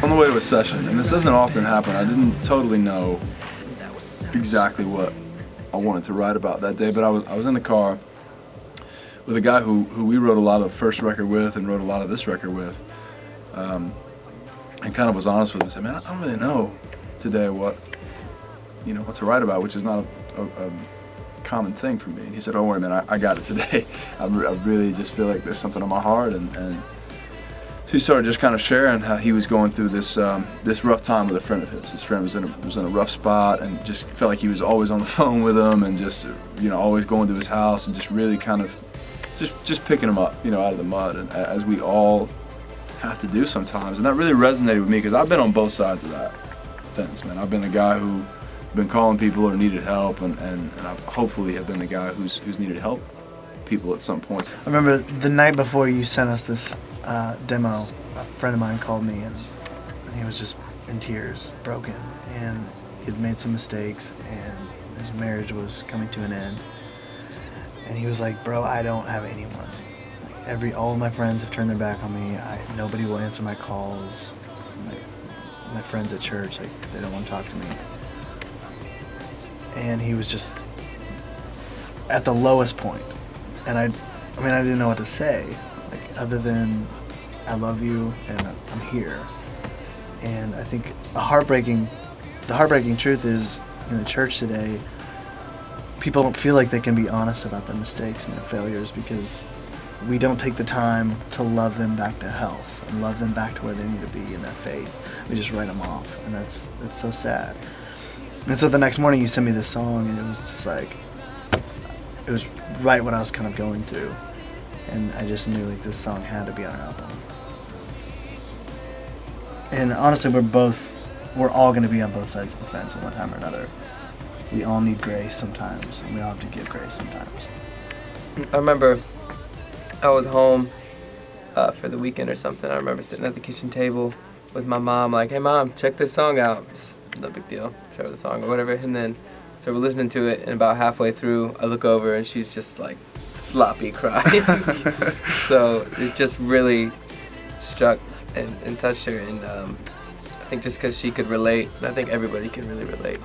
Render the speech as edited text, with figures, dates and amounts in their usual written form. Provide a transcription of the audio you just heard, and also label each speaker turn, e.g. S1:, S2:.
S1: On the way to a session, and this doesn't often happen, I didn't totally know exactly what I wanted to write about that day, but I was in the car with a guy who we wrote a lot of the first record with and wrote a lot of this record with, and kind of was honest with him. I said, man, I don't really know today what to write about, which is not a common thing for me. And he said, don't worry, man, I got it today. I really just feel like there's something on my heart, and so he started just kind of sharing how he was going through this rough time with a friend of his. His friend was in a rough spot, and just felt like he was always on the phone with him, and just always going to his house, and just really kind of just picking him up out of the mud, and as we all have to do sometimes. And that really resonated with me because I've been on both sides of that fence, man. I've been the guy who been calling people or needed help, and I hopefully have been the guy who's needed help people at some point.
S2: I remember the night before you sent us this demo, a friend of mine called me, and he was just in tears, broken, and he had made some mistakes, and his marriage was coming to an end. And he was like, bro, I don't have anyone. All of my friends have turned their back on me. Nobody will answer my calls. My friends at church, they don't want to talk to me. And he was just at the lowest point. And I didn't know what to say, other than I love you and I'm here. And I think the heartbreaking truth is, in the church today, people don't feel like they can be honest about their mistakes and their failures because we don't take the time to love them back to health and love them back to where they need to be in their faith. We just write them off, and that's so sad. And so the next morning you sent me this song, and it was just it was right what I was kind of going through. And I just knew this song had to be on our album. And honestly, we're all going to be on both sides of the fence at one time or another. We all need grace sometimes, and we all have to give grace sometimes.
S3: I remember I was home for the weekend or something. I remember sitting at the kitchen table with my mom, like, hey mom, check this song out. Just no big deal, show her the song or whatever. And then, so we're listening to it, and about halfway through, I look over and she's just sloppy crying. So it just really struck and touched her. And I think just because she could relate, I think everybody can really relate.